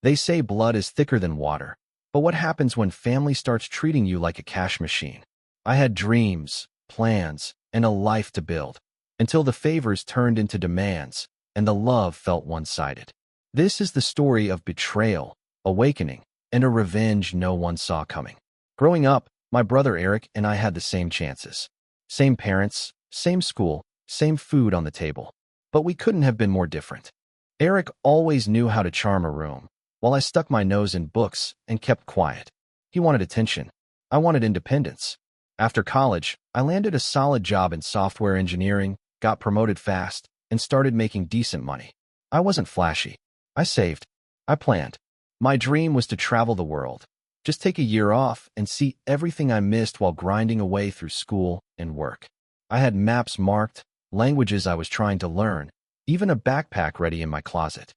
They say blood is thicker than water, but what happens when family starts treating you like a cash machine? I had dreams, plans, and a life to build, until the favors turned into demands, and the love felt one-sided. This is the story of betrayal, awakening, and a revenge no one saw coming. Growing up, my brother Eric and I had the same chances. Same parents, same school, same food on the table. But we couldn't have been more different. Eric always knew how to charm a room, while I stuck my nose in books and kept quiet. He wanted attention. I wanted independence. After college, I landed a solid job in software engineering, got promoted fast, and started making decent money. I wasn't flashy. I saved. I planned. My dream was to travel the world, just take a year off and see everything I missed while grinding away through school and work. I had maps marked, languages I was trying to learn, even a backpack ready in my closet.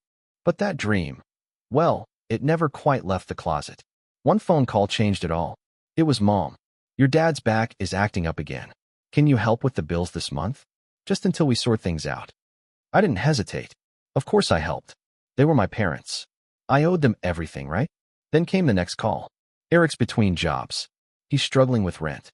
But that dream, well, it never quite left the closet. One phone call changed it all. It was Mom. Your dad's back is acting up again. Can you help with the bills this month? Just until we sort things out. I didn't hesitate. Of course I helped. They were my parents. I owed them everything, right? Then came the next call. Eric's between jobs. He's struggling with rent.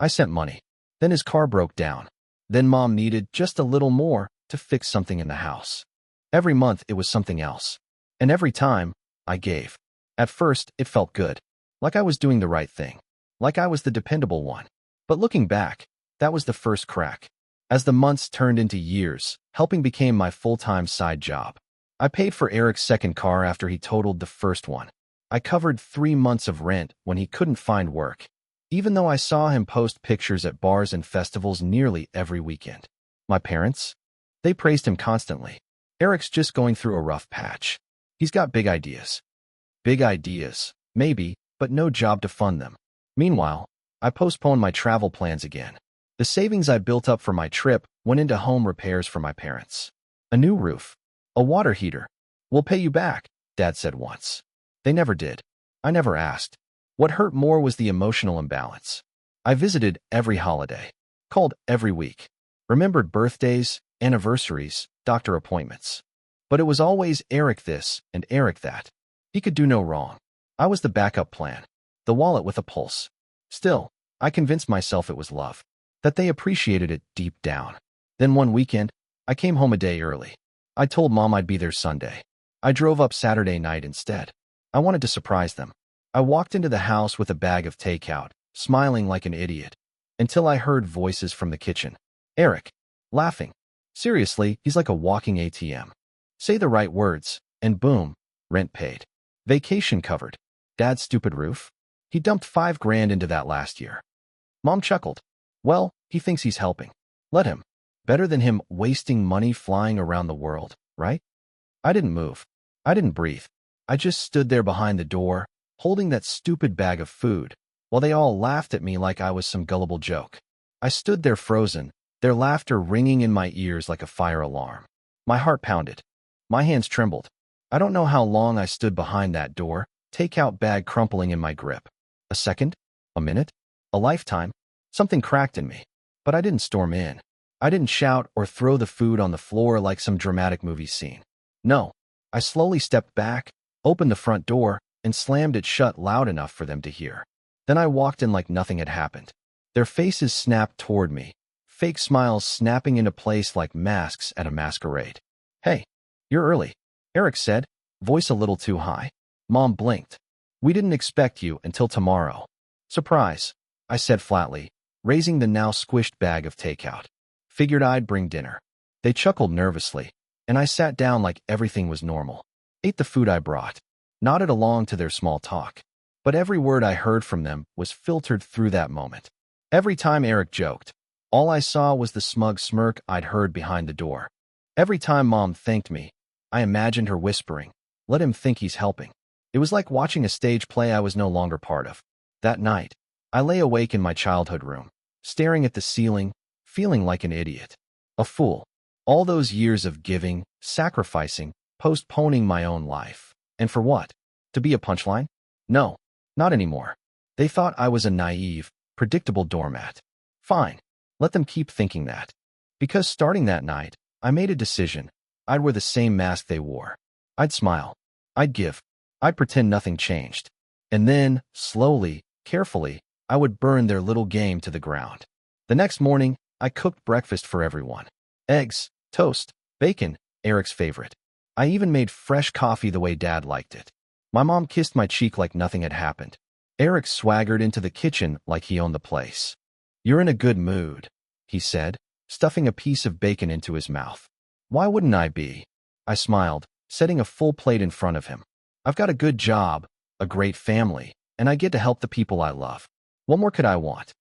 I sent money. Then his car broke down. Then Mom needed just a little more to fix something in the house. Every month it was something else. And every time, I gave. At first, it felt good. Like I was doing the right thing. Like I was the dependable one. But looking back, that was the first crack. As the months turned into years, helping became my full-time side job. I paid for Eric's second car after he totaled the first one. I covered 3 months of rent when he couldn't find work, even though I saw him post pictures at bars and festivals nearly every weekend. My parents? They praised him constantly. Eric's just going through a rough patch. He's got big ideas. Big ideas, maybe, but no job to fund them. Meanwhile, I postponed my travel plans again. The savings I built up for my trip went into home repairs for my parents. A new roof. A water heater. We'll pay you back, Dad said once. They never did. I never asked. What hurt more was the emotional imbalance. I visited every holiday, called every week, remembered birthdays, anniversaries, doctor appointments. But it was always Eric this and Eric that. He could do no wrong. I was the backup plan, the wallet with a pulse. Still, I convinced myself it was love, that they appreciated it deep down. Then one weekend, I came home a day early. I told Mom I'd be there Sunday. I drove up Saturday night instead. I wanted to surprise them. I walked into the house with a bag of takeout, smiling like an idiot, until I heard voices from the kitchen. Eric, laughing. Seriously, he's like a walking ATM. Say the right words, and boom, rent paid. Vacation covered. Dad's stupid roof? He dumped $5,000 into that last year. Mom chuckled. Well, he thinks he's helping. Let him. Better than him wasting money flying around the world, right? I didn't move. I didn't breathe. I just stood there behind the door, holding that stupid bag of food, while they all laughed at me like I was some gullible joke. I stood there frozen, their laughter ringing in my ears like a fire alarm. My heart pounded. My hands trembled. I don't know how long I stood behind that door, takeout bag crumpling in my grip. A second? A minute? A lifetime? Something cracked in me. But I didn't storm in. I didn't shout or throw the food on the floor like some dramatic movie scene. No. I slowly stepped back, opened the front door, and slammed it shut loud enough for them to hear. Then I walked in like nothing had happened. Their faces snapped toward me, fake smiles snapping into place like masks at a masquerade. Hey, you're early, Eric said, voice a little too high. Mom blinked. We didn't expect you until tomorrow. Surprise, I said flatly, raising the now squished bag of takeout. Figured I'd bring dinner. They chuckled nervously, and I sat down like everything was normal. Ate the food I brought, nodded along to their small talk. But every word I heard from them was filtered through that moment. Every time Eric joked, all I saw was the smug smirk I'd heard behind the door. Every time Mom thanked me, I imagined her whispering, let him think he's helping. It was like watching a stage play I was no longer part of. That night, I lay awake in my childhood room, staring at the ceiling, feeling like an idiot. A fool. All those years of giving, sacrificing, postponing my own life. And for what? To be a punchline? No, not anymore. They thought I was a naive, predictable doormat. Fine, let them keep thinking that. Because starting that night, I made a decision. I'd wear the same mask they wore. I'd smile. I'd give. I'd pretend nothing changed. And then, slowly, carefully, I would burn their little game to the ground. The next morning, I cooked breakfast for everyone. Eggs, toast, bacon, Eric's favorite. I even made fresh coffee the way Dad liked it. My mom kissed my cheek like nothing had happened. Eric swaggered into the kitchen like he owned the place. "You're in a good mood," he said, stuffing a piece of bacon into his mouth. "Why wouldn't I be?" I smiled, setting a full plate in front of him. "I've got a good job, a great family, and I get to help the people I love. What more could I want?"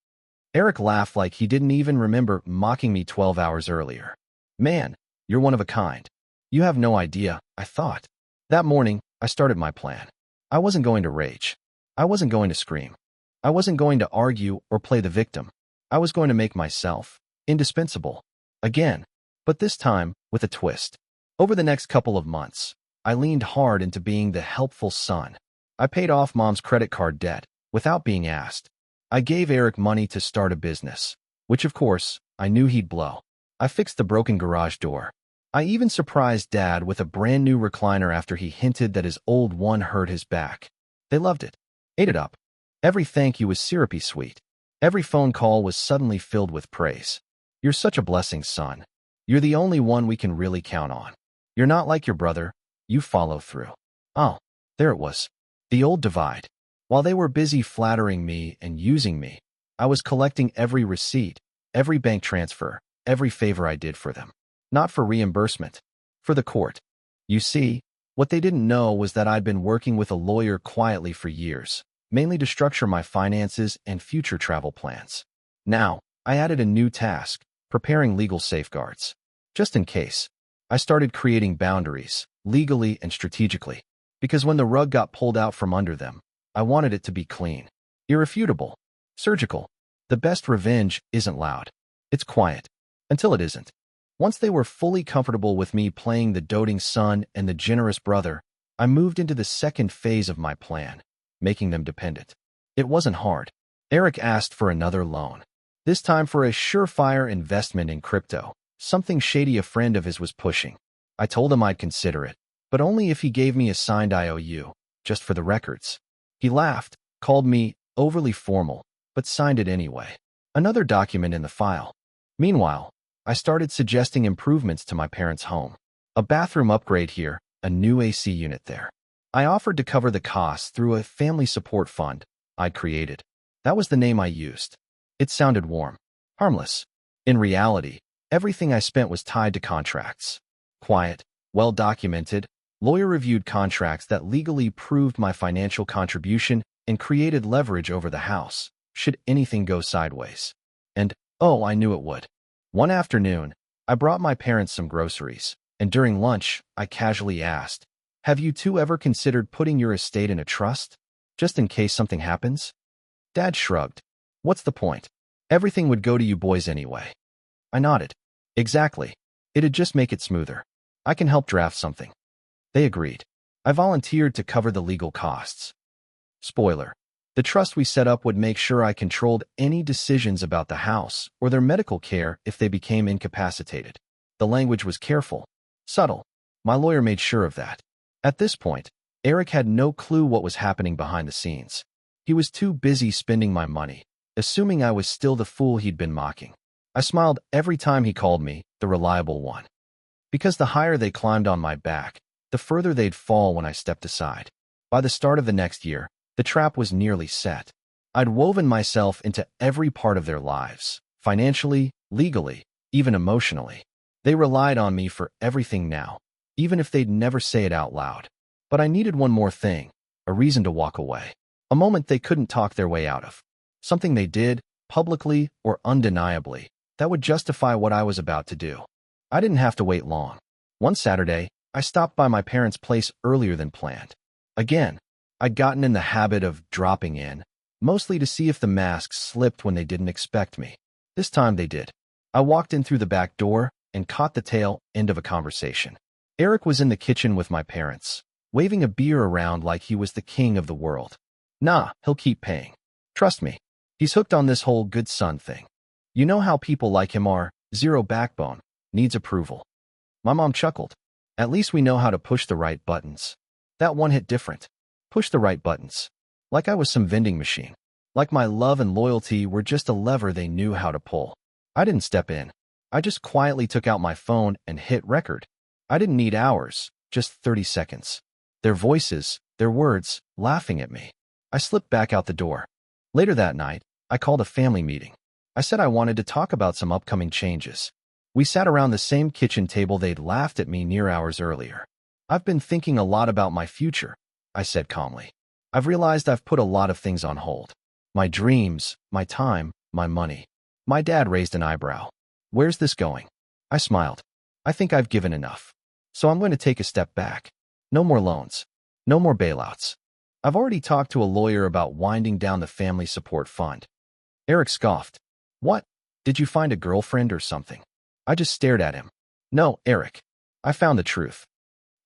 Eric laughed like he didn't even remember mocking me 12 hours earlier. "Man, you're one of a kind. You have no idea," I thought. That morning, I started my plan. I wasn't going to rage. I wasn't going to scream. I wasn't going to argue or play the victim. I was going to make myself indispensable. Again. But this time, with a twist. Over the next couple of months, I leaned hard into being the helpful son. I paid off Mom's credit card debt without being asked. I gave Eric money to start a business, which of course, I knew he'd blow. I fixed the broken garage door. I even surprised Dad with a brand new recliner after he hinted that his old one hurt his back. They loved it, ate it up. Every thank you was syrupy sweet. Every phone call was suddenly filled with praise. "You're such a blessing, son. You're the only one we can really count on. You're not like your brother. You follow through." Oh, there it was. The old divide. While they were busy flattering me and using me, I was collecting every receipt, every bank transfer, every favor I did for them. Not for reimbursement, for the court. You see, what they didn't know was that I'd been working with a lawyer quietly for years, mainly to structure my finances and future travel plans. Now, I added a new task, preparing legal safeguards. Just in case, I started creating boundaries, legally and strategically, because when the rug got pulled out from under them, I wanted it to be clean, irrefutable, surgical. The best revenge isn't loud. It's quiet. Until it isn't. Once they were fully comfortable with me playing the doting son and the generous brother, I moved into the second phase of my plan, making them dependent. It wasn't hard. Eric asked for another loan, this time for a surefire investment in crypto, something shady a friend of his was pushing. I told him I'd consider it, but only if he gave me a signed IOU, just for the records. He laughed, called me overly formal, but signed it anyway. Another document in the file. Meanwhile, I started suggesting improvements to my parents' home. A bathroom upgrade here, a new AC unit there. I offered to cover the costs through a family support fund I'd created. That was the name I used. It sounded warm, harmless. In reality, everything I spent was tied to contracts. Quiet, well-documented, lawyer-reviewed contracts that legally proved my financial contribution and created leverage over the house, should anything go sideways. And, oh, I knew it would. One afternoon, I brought my parents some groceries, and during lunch, I casually asked, "Have you two ever considered putting your estate in a trust, just in case something happens?" Dad shrugged. "What's the point? Everything would go to you boys anyway." I nodded. "Exactly. It'd just make it smoother. I can help draft something." They agreed. I volunteered to cover the legal costs. Spoiler. The trust we set up would make sure I controlled any decisions about the house or their medical care if they became incapacitated. The language was careful, subtle. My lawyer made sure of that. At this point, Eric had no clue what was happening behind the scenes. He was too busy spending my money, assuming I was still the fool he'd been mocking. I smiled every time he called me the reliable one. Because the higher they climbed on my back, the further they'd fall when I stepped aside. By the start of the next year, the trap was nearly set. I'd woven myself into every part of their lives, financially, legally, even emotionally. They relied on me for everything now, even if they'd never say it out loud. But I needed one more thing, a reason to walk away. A moment they couldn't talk their way out of. Something they did, publicly or undeniably, that would justify what I was about to do. I didn't have to wait long. One Saturday, I stopped by my parents' place earlier than planned. Again, I'd gotten in the habit of dropping in, mostly to see if the masks slipped when they didn't expect me. This time they did. I walked in through the back door and caught the tail end of a conversation. Eric was in the kitchen with my parents, waving a beer around like he was the king of the world. "Nah, he'll keep paying. Trust me. He's hooked on this whole good son thing. You know how people like him are, zero backbone, needs approval." My mom chuckled. "At least we know how to push the right buttons." That one hit different. Push the right buttons. Like I was some vending machine. Like my love and loyalty were just a lever they knew how to pull. I didn't step in. I just quietly took out my phone and hit record. I didn't need hours, just 30 seconds. Their voices, their words, laughing at me. I slipped back out the door. Later that night, I called a family meeting. I said I wanted to talk about some upcoming changes. We sat around the same kitchen table they'd laughed at me near hours earlier. I've been thinking a lot about my future, I said calmly. I've realized I've put a lot of things on hold. My dreams, my time, my money. My dad raised an eyebrow. Where's this going? I smiled. I think I've given enough. So I'm going to take a step back. No more loans. No more bailouts. I've already talked to a lawyer about winding down the family support fund. Eric scoffed. What? Did you find a girlfriend or something? I just stared at him. No, Eric. I found the truth.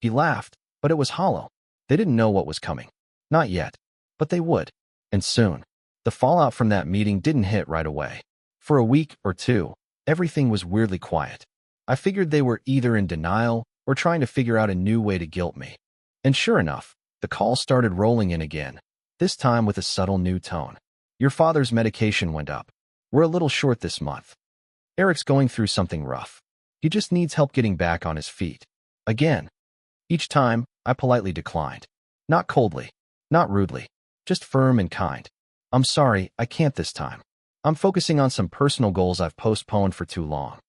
He laughed, but it was hollow. They didn't know what was coming. Not yet. But they would. And soon. The fallout from that meeting didn't hit right away. For a week or two, everything was weirdly quiet. I figured they were either in denial or trying to figure out a new way to guilt me. And sure enough, the calls started rolling in again, this time with a subtle new tone. Your father's medication went up. We're a little short this month. Eric's going through something rough. He just needs help getting back on his feet. Again. Each time, I politely declined. Not coldly, not rudely, just firm and kind. I'm sorry, I can't this time. I'm focusing on some personal goals I've postponed for too long.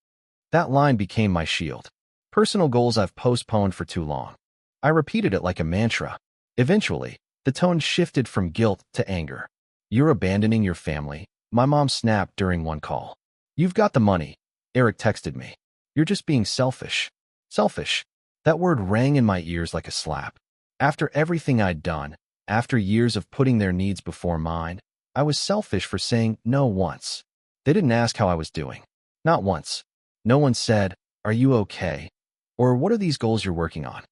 That line became my shield. Personal goals I've postponed for too long. I repeated it like a mantra. Eventually, the tone shifted from guilt to anger. You're abandoning your family, my mom snapped during one call. You've got the money, Eric texted me. You're just being selfish. Selfish. That word rang in my ears like a slap. After everything I'd done, after years of putting their needs before mine, I was selfish for saying no once. They didn't ask how I was doing. Not once. No one said, "Are you okay?" Or "What are these goals you're working on?"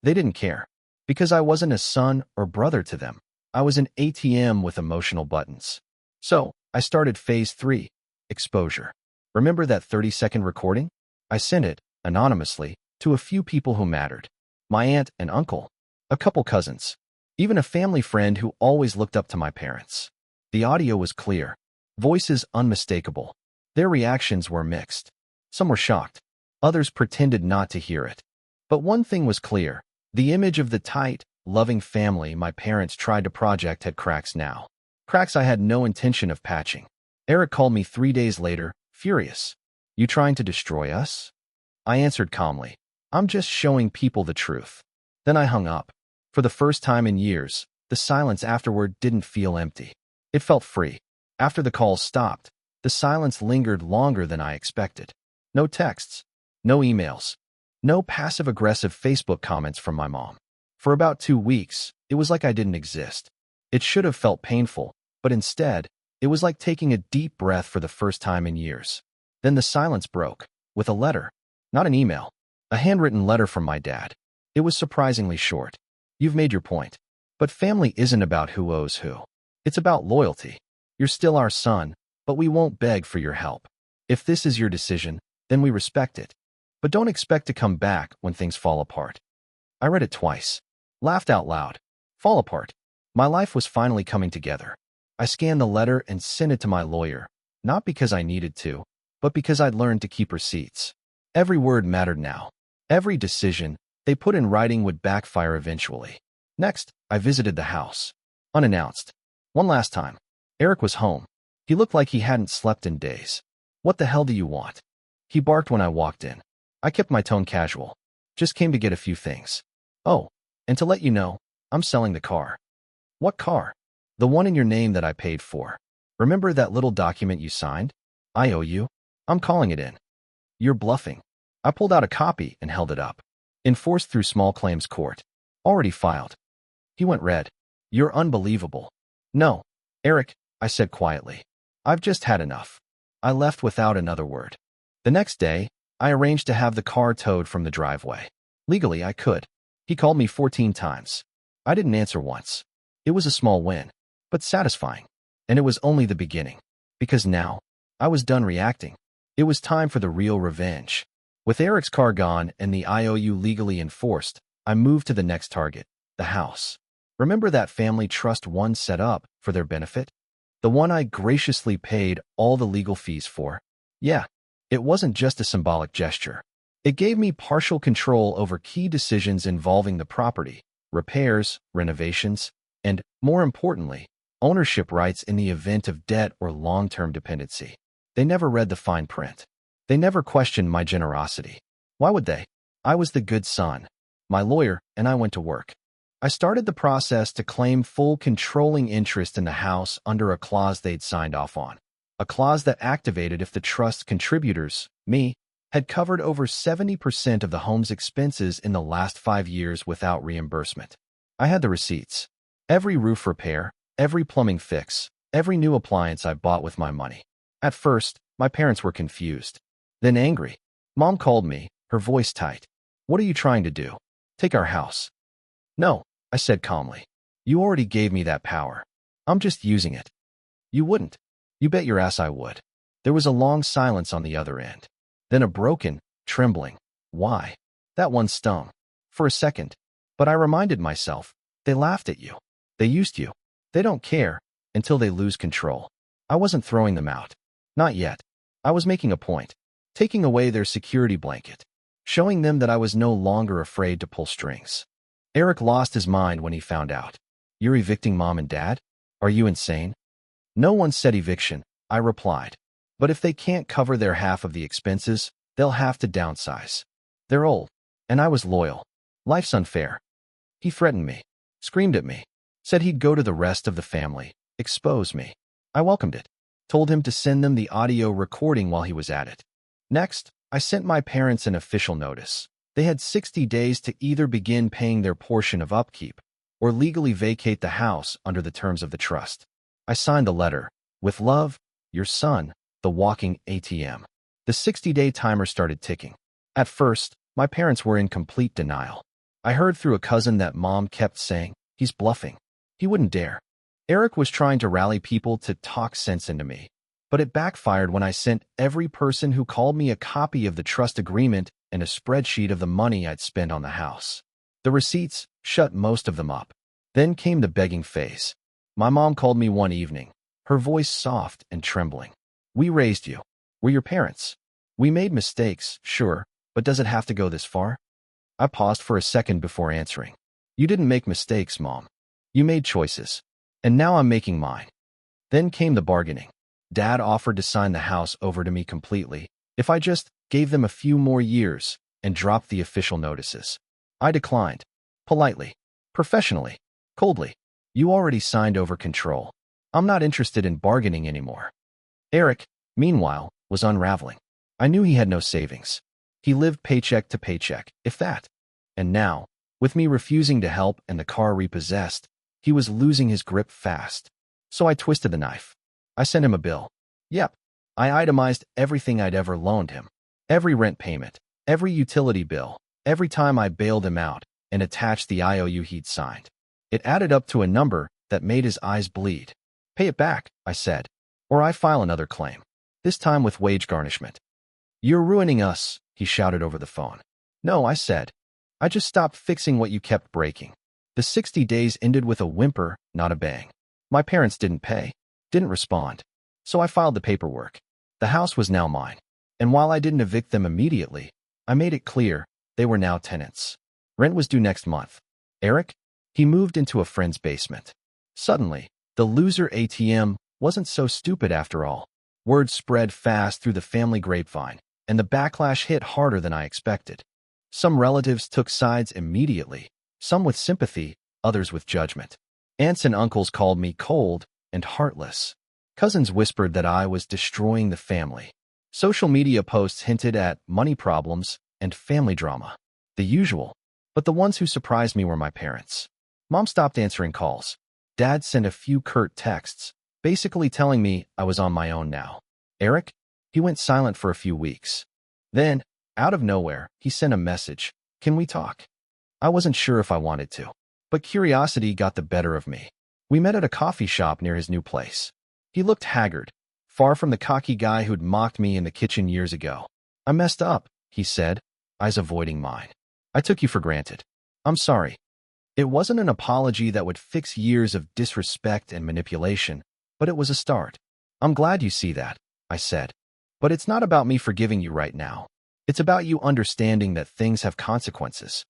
They didn't care. Because I wasn't a son or brother to them. I was an ATM with emotional buttons. So, I started phase 3, exposure. Remember that 30-second recording? I sent it, anonymously, to a few people who mattered. My aunt and uncle. A couple cousins. Even a family friend who always looked up to my parents. The audio was clear. Voices unmistakable. Their reactions were mixed. Some were shocked. Others pretended not to hear it. But one thing was clear. The image of the tight, loving family my parents tried to project had cracks now. Cracks I had no intention of patching. Eric called me 3 days later, furious. You trying to destroy us? I answered calmly. I'm just showing people the truth. Then I hung up. For the first time in years, the silence afterward didn't feel empty. It felt free. After the calls stopped, the silence lingered longer than I expected. No texts. No emails. No passive-aggressive Facebook comments from my mom. For about 2 weeks, it was like I didn't exist. It should have felt painful, but instead, it was like taking a deep breath for the first time in years. Then the silence broke, with a letter. Not an email. A handwritten letter from my dad. It was surprisingly short. You've made your point. But family isn't about who owes who. It's about loyalty. You're still our son, but we won't beg for your help. If this is your decision, then we respect it. But don't expect to come back when things fall apart. I read it twice. Laughed out loud. Fall apart. My life was finally coming together. I scanned the letter and sent it to my lawyer, not because I needed to, but because I'd learned to keep receipts. Every word mattered now. Every decision they put in writing would backfire eventually. Next, I visited the house. Unannounced. One last time. Eric was home. He looked like he hadn't slept in days. What the hell do you want? He barked when I walked in. I kept my tone casual. Just came to get a few things. Oh, and to let you know, I'm selling the car. What car? The one in your name that I paid for. Remember that little document you signed? I owe you. I'm calling it in. You're bluffing. I pulled out a copy and held it up. Enforced through small claims court. Already filed. He went red. You're unbelievable. No, Eric, I said quietly. I've just had enough. I left without another word. The next day, I arranged to have the car towed from the driveway. Legally, I could. He called me 14 times. I didn't answer once. It was a small win, but satisfying. And it was only the beginning. Because now, I was done reacting. It was time for the real revenge. With Eric's car gone and the IOU legally enforced, I moved to the next target, the house. Remember that family trust one set up for their benefit? The one I graciously paid all the legal fees for? Yeah, it wasn't just a symbolic gesture. It gave me partial control over key decisions involving the property, repairs, renovations, and, more importantly, ownership rights in the event of debt or long-term dependency. They never read the fine print. They never questioned my generosity. Why would they? I was the good son, my lawyer, and I went to work. I started the process to claim full controlling interest in the house under a clause they'd signed off on. A clause that activated if the trust contributors, me, had covered over 70% of the home's expenses in the last 5 years without reimbursement. I had the receipts. Every roof repair, every plumbing fix, every new appliance I bought with my money. At first, my parents were confused, then angry. Mom called me, her voice tight. "What are you trying to do? Take our house?" "No," I said calmly. "You already gave me that power. I'm just using it." "You wouldn't." "You bet your ass I would." There was a long silence on the other end. Then a broken, trembling, "Why?" That one stung. For a second. But I reminded myself, they laughed at you. They used you. They don't care until they lose control. I wasn't throwing them out. Not yet. I was making a point. Taking away their security blanket. Showing them that I was no longer afraid to pull strings. Eric lost his mind when he found out. "You're evicting Mom and Dad? Are you insane?" "No one said eviction," I replied. "But if they can't cover their half of the expenses, they'll have to downsize. They're old, and I was loyal. Life's unfair." He threatened me, screamed at me, said he'd go to the rest of the family, expose me. I welcomed it, told him to send them the audio recording while he was at it. Next, I sent my parents an official notice. They had 60 days to either begin paying their portion of upkeep or legally vacate the house under the terms of the trust. I signed the letter. "With love, your son, the walking ATM." The 60-day timer started ticking. At first, my parents were in complete denial. I heard through a cousin that Mom kept saying, "He's bluffing. He wouldn't dare." Eric was trying to rally people to talk sense into me. But it backfired when I sent every person who called me a copy of the trust agreement and a spreadsheet of the money I'd spent on the house. The receipts shut most of them up. Then came the begging phase. My mom called me one evening, her voice soft and trembling. "We raised you. We're your parents. We made mistakes, sure, but does it have to go this far?" I paused for a second before answering. "You didn't make mistakes, Mom. You made choices. And now I'm making mine." Then came the bargaining. Dad offered to sign the house over to me completely if I just gave them a few more years and dropped the official notices. I declined. Politely. Professionally. Coldly. "You already signed over control. I'm not interested in bargaining anymore." Eric, meanwhile, was unraveling. I knew he had no savings. He lived paycheck to paycheck, if that. And now, with me refusing to help and the car repossessed, he was losing his grip fast. So I twisted the knife. I sent him a bill. Yep. I itemized everything I'd ever loaned him. Every rent payment, every utility bill, every time I bailed him out, and attached the IOU he'd signed. It added up to a number that made his eyes bleed. "Pay it back," I said, "or I file another claim, this time with wage garnishment." "You're ruining us," he shouted over the phone. "No," I said. "I just stopped fixing what you kept breaking." The 60 days ended with a whimper, not a bang. My parents didn't pay, didn't respond. So I filed the paperwork. The house was now mine. And while I didn't evict them immediately, I made it clear they were now tenants. Rent was due next month. Eric? He moved into a friend's basement. Suddenly, the loser ATM wasn't so stupid after all. Word spread fast through the family grapevine, and the backlash hit harder than I expected. Some relatives took sides immediately, some with sympathy, others with judgment. Aunts and uncles called me cold and heartless. Cousins whispered that I was destroying the family. Social media posts hinted at money problems and family drama. The usual, but the ones who surprised me were my parents. Mom stopped answering calls. Dad sent a few curt texts, basically telling me I was on my own now. Eric? He went silent for a few weeks. Then, out of nowhere, he sent a message. "Can we talk?" I wasn't sure if I wanted to, but curiosity got the better of me. We met at a coffee shop near his new place. He looked haggard, far from the cocky guy who'd mocked me in the kitchen years ago. "I messed up," he said, eyes avoiding mine. "I took you for granted. I'm sorry." It wasn't an apology that would fix years of disrespect and manipulation, but it was a start. I'm glad you see that, I said. But it's not about me forgiving you right now. It's about you understanding that things have consequences.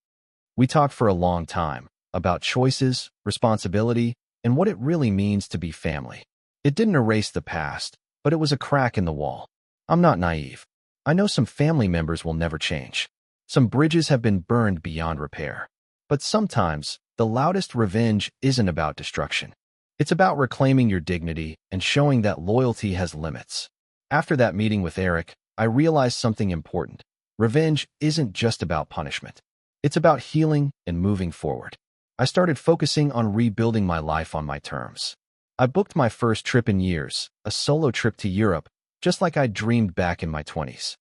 We talked for a long time about choices, responsibility, and what it really means to be family. It didn't erase the past, but it was a crack in the wall. I'm not naive. I know some family members will never change. Some bridges have been burned beyond repair. But sometimes, the loudest revenge isn't about destruction. It's about reclaiming your dignity and showing that loyalty has limits. After that meeting with Eric, I realized something important. Revenge isn't just about punishment. It's about healing and moving forward. I started focusing on rebuilding my life on my terms. I booked my first trip in years, a solo trip to Europe, just like I dreamed back in my 20s.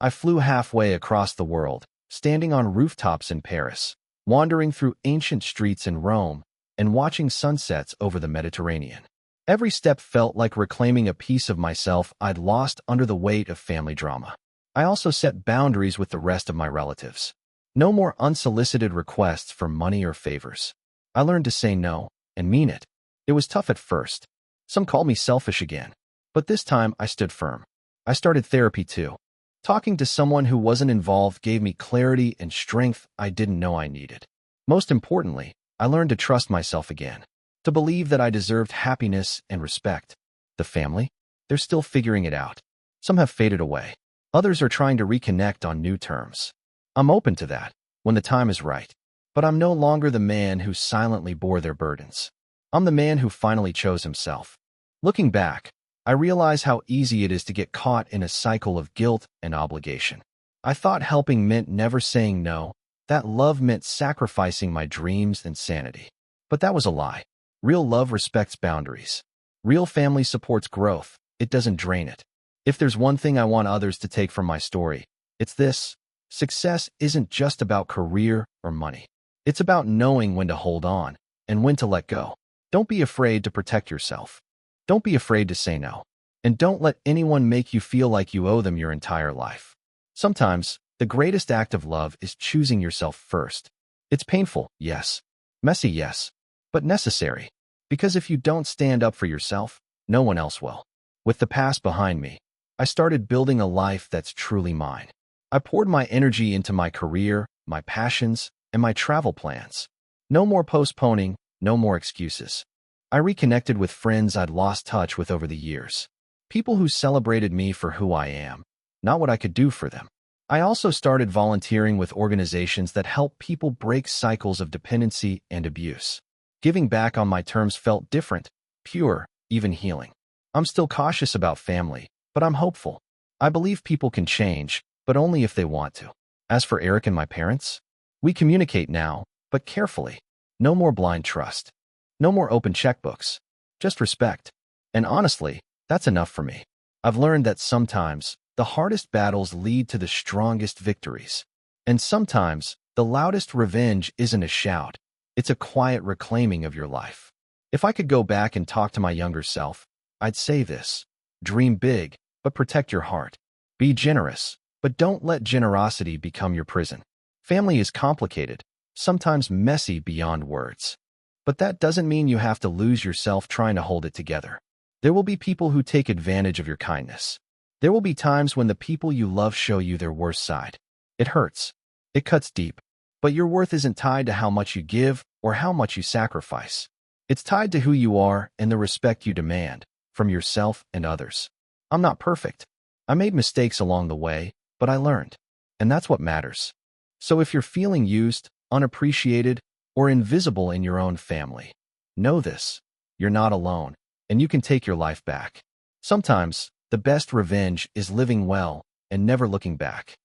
I flew halfway across the world, standing on rooftops in Paris, wandering through ancient streets in Rome, and watching sunsets over the Mediterranean. Every step felt like reclaiming a piece of myself I'd lost under the weight of family drama. I also set boundaries with the rest of my relatives. No more unsolicited requests for money or favors. I learned to say no, and mean it. It was tough at first. Some called me selfish again. But this time, I stood firm. I started therapy too. Talking to someone who wasn't involved gave me clarity and strength I didn't know I needed. Most importantly, I learned to trust myself again, to believe that I deserved happiness and respect. The family? They're still figuring it out. Some have faded away. Others are trying to reconnect on new terms. I'm open to that, when the time is right. But I'm no longer the man who silently bore their burdens. I'm the man who finally chose himself. Looking back, I realize how easy it is to get caught in a cycle of guilt and obligation. I thought helping meant never saying no, that love meant sacrificing my dreams and sanity. But that was a lie. Real love respects boundaries. Real family supports growth, it doesn't drain it. If there's one thing I want others to take from my story, it's this. Success isn't just about career or money. It's about knowing when to hold on and when to let go. Don't be afraid to protect yourself. Don't be afraid to say no. And don't let anyone make you feel like you owe them your entire life. Sometimes, the greatest act of love is choosing yourself first. It's painful, yes. Messy, yes. But necessary. Because if you don't stand up for yourself, no one else will. With the past behind me, I started building a life that's truly mine. I poured my energy into my career, my passions, and my travel plans. No more postponing, no more excuses. I reconnected with friends I'd lost touch with over the years. People who celebrated me for who I am, not what I could do for them. I also started volunteering with organizations that help people break cycles of dependency and abuse. Giving back on my terms felt different, pure, even healing. I'm still cautious about family, but I'm hopeful. I believe people can change, but only if they want to. As for Eric and my parents, we communicate now, but carefully. No more blind trust. No more open checkbooks. Just respect. And honestly, that's enough for me. I've learned that sometimes, the hardest battles lead to the strongest victories. And sometimes, the loudest revenge isn't a shout. It's a quiet reclaiming of your life. If I could go back and talk to my younger self, I'd say this. Dream big, but protect your heart. Be generous, but don't let generosity become your prison. Family is complicated, sometimes messy beyond words. But that doesn't mean you have to lose yourself trying to hold it together. There will be people who take advantage of your kindness. There will be times when the people you love show you their worst side. It hurts. It cuts deep. But your worth isn't tied to how much you give or how much you sacrifice. It's tied to who you are and the respect you demand from yourself and others. I'm not perfect. I made mistakes along the way, but I learned. And that's what matters. So if you're feeling used, unappreciated, or invisible in your own family, know this. You're not alone, and you can take your life back. Sometimes, the best revenge is living well and never looking back.